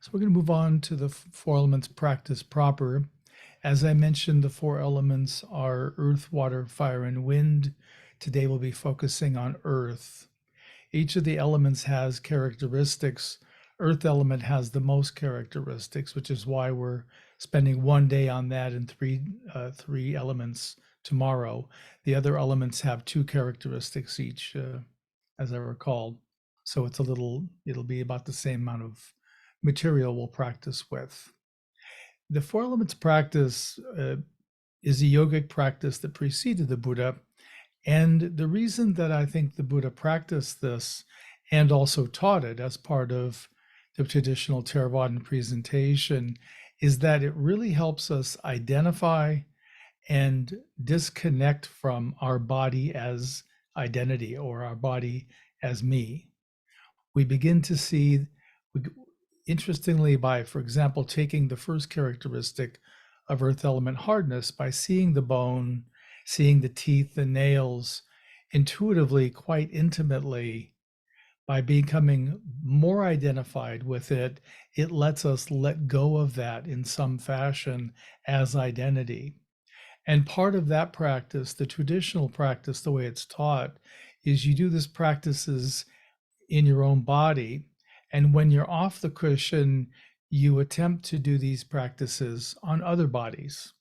So we're going to move on to the four elements practice proper. As I mentioned, the four elements are earth, water, fire, and wind. Today we'll be focusing on earth. Each of the elements has characteristics. Earth element has the most characteristics, which is why we're spending one day on that and three elements tomorrow. The other elements have two characteristics each, as I recall. So it'll be about the same amount of material we'll practice with. The four elements practice is a yogic practice that preceded the Buddha. And the reason that I think the Buddha practiced this and also taught it as part of the traditional Theravada presentation is that it really helps us identify and disconnect from our body as identity or our body as me. We begin to see, interestingly, by, for example, taking the first characteristic of earth element hardness, by seeing the bone, seeing the teeth, the nails, intuitively, quite intimately, by becoming more identified with it, it lets us let go of that in some fashion as identity. And part of that practice, the traditional practice, the way it's taught, is you do this practices in your own body. And when you're off the cushion, you attempt to do these practices on other bodies.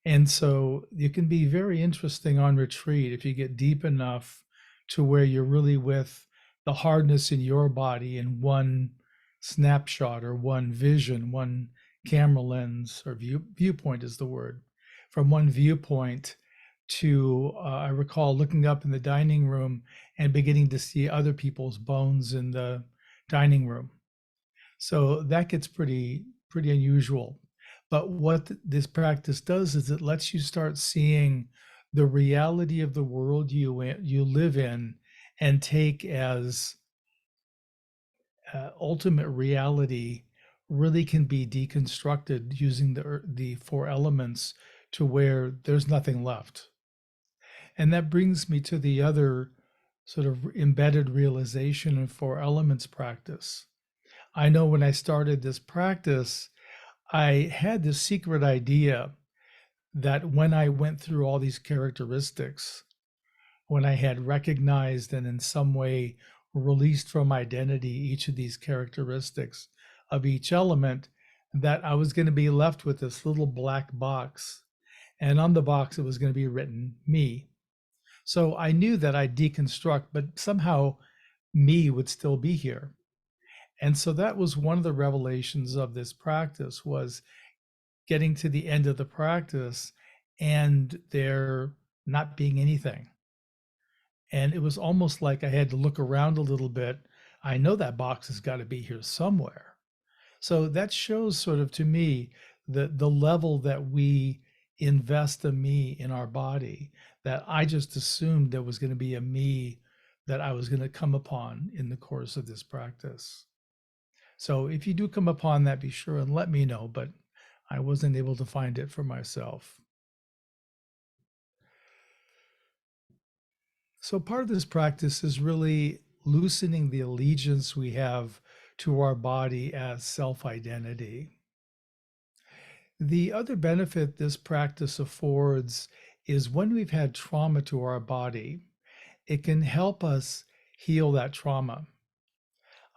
And so it can be very interesting on retreat if you get deep enough to where you're really with the hardness in your body in one snapshot or one vision, one camera lens or viewpoint is the word, from one viewpoint to, I recall looking up in the dining room and beginning to see other people's bones in the dining room. So that gets pretty unusual. But what this practice does is it lets you start seeing the reality of the world you live in and take as ultimate reality really can be deconstructed using the four elements to where there's nothing left. And that brings me to the other sort of embedded realization in four elements practice. I know when I started this practice, I had this secret idea that when I went through all these characteristics, when I had recognized and in some way released from identity each of these characteristics of each element, that I was going to be left with this little black box. And on the box, it was going to be written me. So I knew that I'd deconstruct, but somehow me would still be here. And so that was one of the revelations of this practice, was getting to the end of the practice and there not being anything. And it was almost like I had to look around a little bit. I know that box has got to be here somewhere. So that shows sort of to me the level that we invest a me in our body, that I just assumed there was going to be a me that I was going to come upon in the course of this practice. So if you do come upon that, be sure and let me know, but I wasn't able to find it for myself. So part of this practice is really loosening the allegiance we have to our body as self-identity. The other benefit this practice affords is when we've had trauma to our body, it can help us heal that trauma.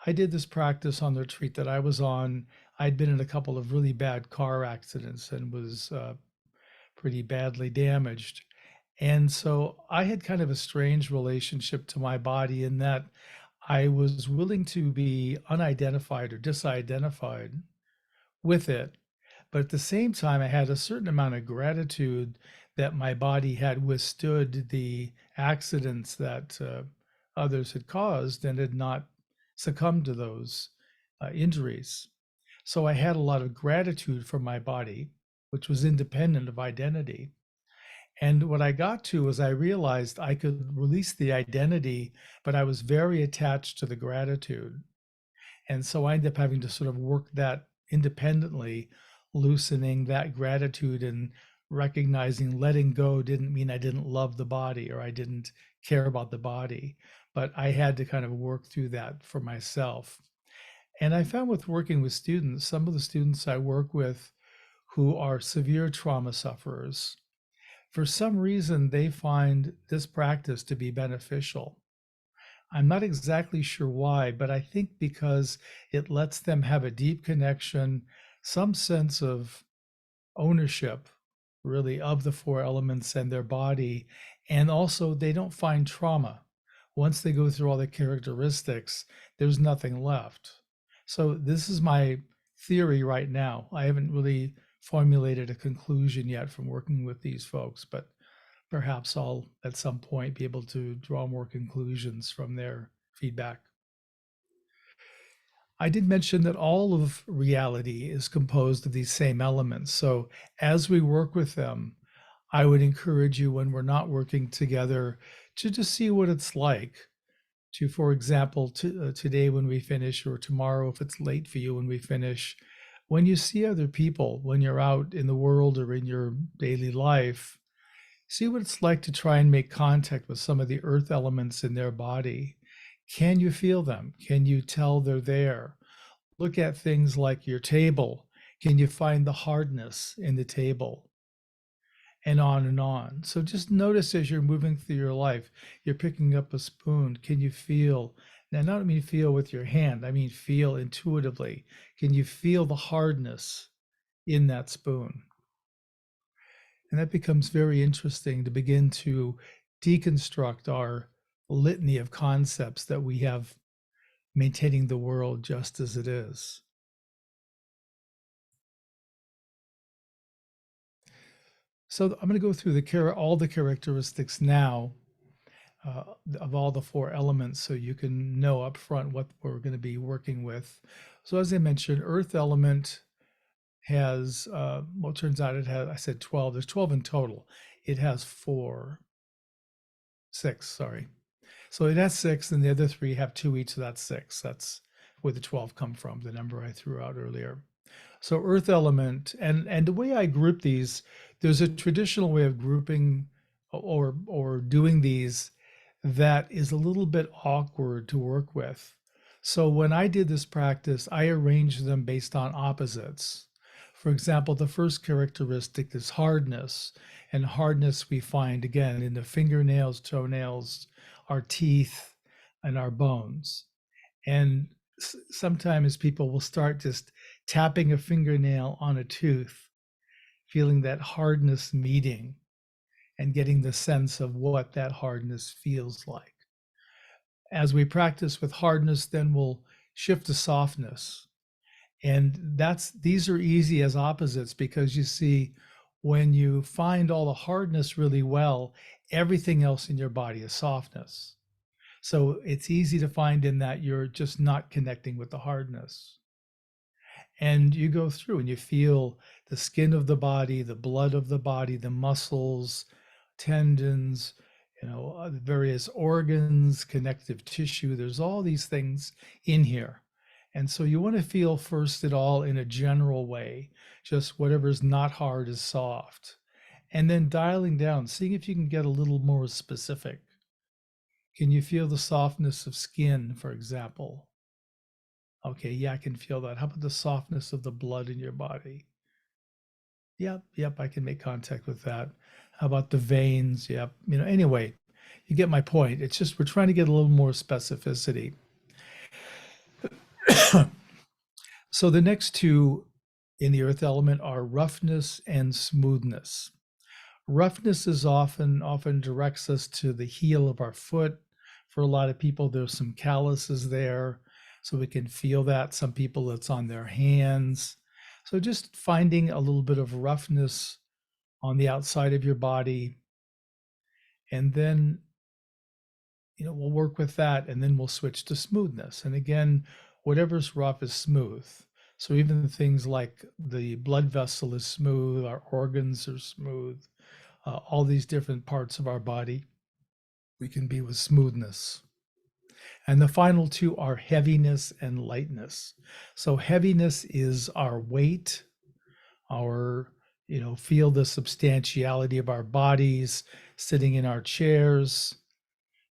I did this practice on the retreat that I was on. I'd been in a couple of really bad car accidents and was pretty badly damaged. And so I had kind of a strange relationship to my body in that I was willing to be unidentified or disidentified with it. But at the same time, I had a certain amount of gratitude that my body had withstood the accidents that others had caused and had not succumbed to those injuries. So I had a lot of gratitude for my body, which was independent of identity. And what I got to was I realized I could release the identity, but I was very attached to the gratitude. And so I ended up having to sort of work that independently, loosening that gratitude and recognizing letting go didn't mean I didn't love the body or I didn't care about the body, but I had to kind of work through that for myself. And I found with working with students, some of the students I work with who are severe trauma sufferers, for some reason, they find this practice to be beneficial. I'm not exactly sure why, but I think because it lets them have a deep connection, some sense of ownership, really, of the four elements and their body. And also, they don't find trauma. Once they go through all the characteristics, there's nothing left. So, this is my theory right now. I haven't really formulated a conclusion yet from working with these folks, but perhaps I'll at some point be able to draw more conclusions from their feedback. I did mention that all of reality is composed of these same elements. So as we work with them, I would encourage you when we're not working together to just see what it's like to, for example, today when we finish, or tomorrow if it's late for you when we finish, when you see other people, when you're out in the world or in your daily life, see what it's like to try and make contact with some of the earth elements in their body. Can you feel them? Can you tell they're there? Look at things like your table. Can you find the hardness in the table? And on and on. So just notice as you're moving through your life, you're picking up a spoon. Can you feel? Now, I don't mean feel with your hand, I mean feel intuitively. Can you feel the hardness in that spoon? And that becomes very interesting to begin to deconstruct our litany of concepts that we have maintaining the world just as it is. So I'm going to go through all the characteristics now uh, of all the four elements so you can know up front what we're going to be working with. So as I mentioned, earth element has, well, it turns out it has, I said 12, there's 12 in total. It has six, sorry. So it has six, and the other three have two each, so that's six. That's where the 12 come from, the number I threw out earlier. So earth element, and the way I group these, there's a traditional way of grouping or doing these that is a little bit awkward to work with. So when I did this practice, I arranged them based on opposites. For example, the first characteristic is hardness, and hardness we find again in the fingernails, toenails, our teeth, and our bones. And sometimes people will start just tapping a fingernail on a tooth, feeling that hardness meeting and getting the sense of what that hardness feels like. As we practice with hardness, then we'll shift to softness. And these are easy as opposites because you see, when you find all the hardness really well, everything else in your body is softness. So it's easy to find in that you're just not connecting with the hardness. And you go through and you feel the skin of the body, the blood of the body, the muscles, tendons, various organs, connective tissue. There's all these things in here. And so you want to feel first it all in a general way, just whatever's not hard is soft. And then dialing down, seeing if you can get a little more specific. Can you feel the softness of skin, for example? Okay, yeah, I can feel that. How about the softness of the blood in your body? Yep, I can make contact with that. How about the veins? Yep. Anyway, you get my point. It's just we're trying to get a little more specificity. So the next two in the earth element are roughness and smoothness. Roughness is often directs us to the heel of our foot. For a lot of people, there's some calluses there, so we can feel that. Some people, it's on their hands. So just finding a little bit of roughness on the outside of your body, and then we'll work with that, and then we'll switch to smoothness. And again, whatever's rough is smooth. So even things like the blood vessel is smooth, our organs are smooth, all these different parts of our body, we can be with smoothness. And the final two are heaviness and lightness. So heaviness is our weight, our, feel the substantiality of our bodies sitting in our chairs.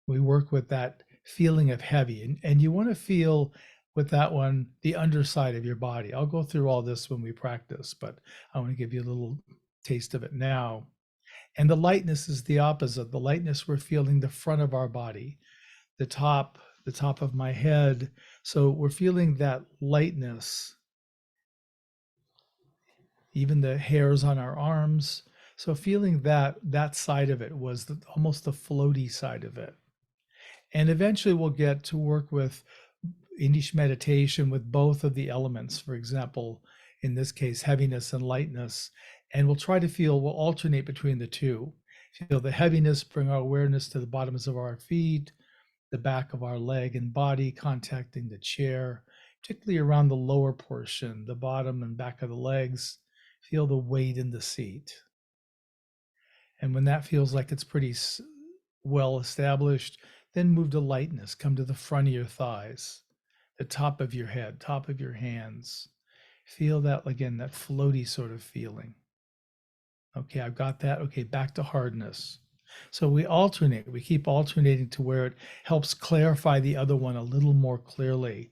We work with that feeling of heavy. And you want to feel with that one, the underside of your body. I'll go through all this when we practice, but I want to give you a little taste of it now. And the lightness is the opposite. The lightness, we're feeling the front of our body, the top of my head. So we're feeling that lightness, even the hairs on our arms. So feeling that side of it was almost the floaty side of it. And eventually we'll get to work with in each meditation with both of the elements. For example, in this case, heaviness and lightness. And we'll try to feel, we'll alternate between the two. Feel the heaviness, bring our awareness to the bottoms of our feet, the back of our leg and body, contacting the chair, particularly around the lower portion, the bottom and back of the legs. Feel the weight in the seat. And when that feels like it's pretty well established, then move to lightness. Come to the front of your thighs, the top of your head, top of your hands. Feel that again, that floaty sort of feeling. Okay, I've got that. Okay, back to hardness. So we alternate, we keep alternating to where it helps clarify the other one a little more clearly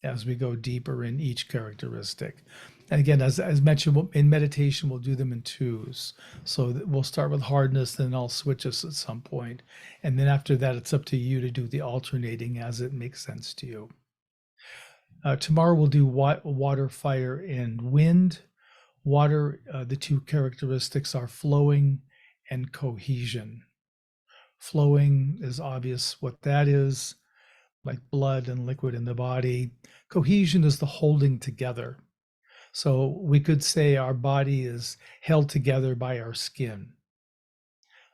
as we go deeper in each characteristic. And again, as mentioned, in meditation, we'll do them in twos. So we'll start with hardness, then I'll switch us at some point. And then after that, it's up to you to do the alternating as it makes sense to you. Tomorrow we'll do water, fire, and wind. Water, the two characteristics are flowing and cohesion. Flowing is obvious what that is, like blood and liquid in the body. Cohesion is the holding together. So we could say our body is held together by our skin.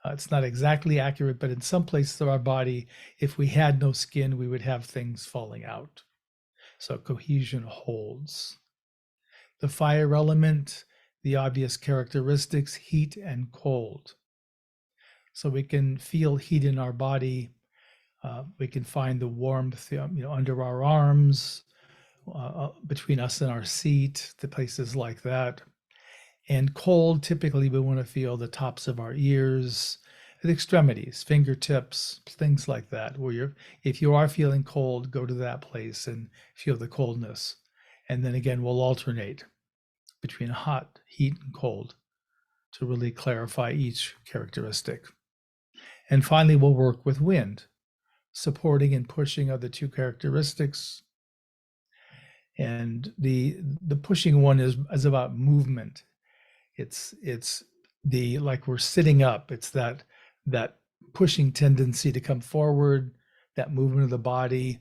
It's not exactly accurate, but in some places of our body, if we had no skin, we would have things falling out. So cohesion holds. The fire element, the obvious characteristics, heat and cold. So we can feel heat in our body. We can find the warmth, under our arms, between us and our seat, the places like that. And cold, typically we want to feel the tops of our ears, the extremities, fingertips, things like that, where if you are feeling cold, go to that place and feel the coldness. And then again, we'll alternate between hot, heat, and cold to really clarify each characteristic. And finally, we'll work with wind. Supporting and pushing are the two characteristics. And the pushing one is about movement. It's the, like we're sitting up. It's that pushing tendency to come forward, that movement of the body.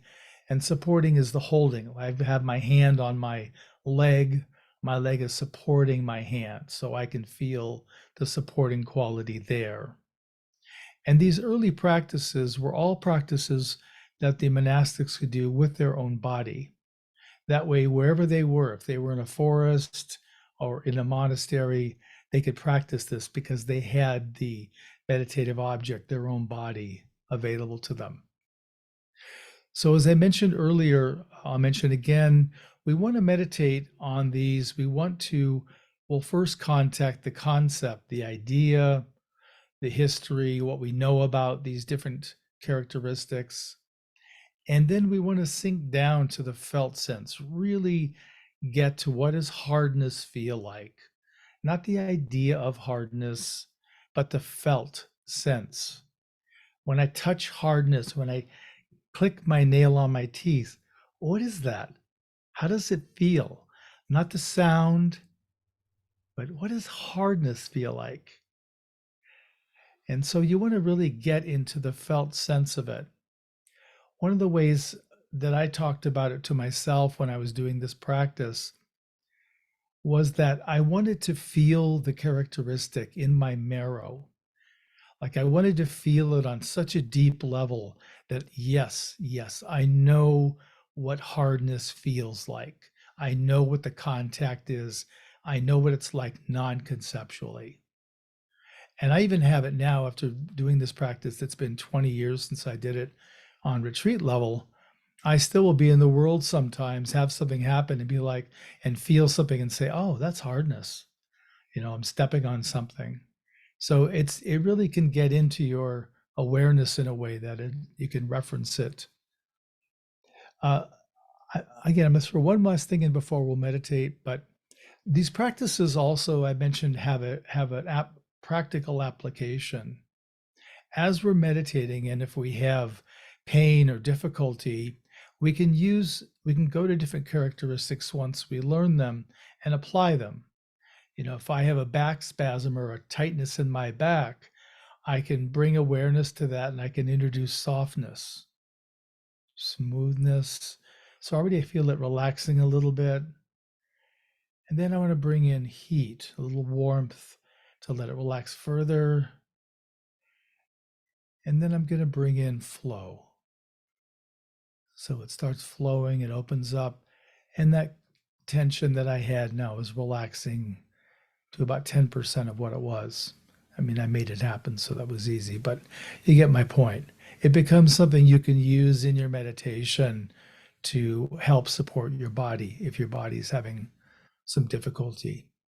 And supporting is the holding. I have my hand on my leg is supporting my hand, so I can feel the supporting quality there. And these early practices were all practices that the monastics could do with their own body. That way, wherever they were, if they were in a forest or in a monastery, they could practice this because they had the meditative object, their own body, available to them. So as I mentioned earlier, I'll mention again, we want to meditate on these. We'll first contact the concept, the idea, the history, what we know about these different characteristics. And then we want to sink down to the felt sense, really get to what does hardness feel like? Not the idea of hardness, but the felt sense. When I touch hardness, when I click my nail on my teeth, what is that? How does it feel? Not the sound, but what does hardness feel like? And so you want to really get into the felt sense of it. One of the ways that I talked about it to myself when I was doing this practice was that I wanted to feel the characteristic in my marrow. Like I wanted to feel it on such a deep level that yes, I know what hardness feels like. I know what the contact is. I know what it's like non-conceptually. And I even have it now after doing this practice. It's been 20 years since I did it on retreat level. I still will be in the world sometimes, have something happen and be like, and feel something and say, oh, that's hardness. I'm stepping on something. So it really can get into your awareness in a way that you can reference it. Again, I'm going to throw one last thing in before we'll meditate, but these practices also, I mentioned, have an practical application. As we're meditating, and if we have pain or difficulty, we can go to different characteristics once we learn them and apply them. If I have a back spasm or a tightness in my back, I can bring awareness to that and I can introduce softness, smoothness. So already I feel it relaxing a little bit. And then I want to bring in heat, a little warmth to let it relax further. And then I'm going to bring in flow. So it starts flowing, it opens up, and that tension that I had now is relaxing to about 10% of what it was. I mean, I made it happen, so that was easy, but you get my point. It becomes something you can use in your meditation to help support your body if your body is having some difficulty.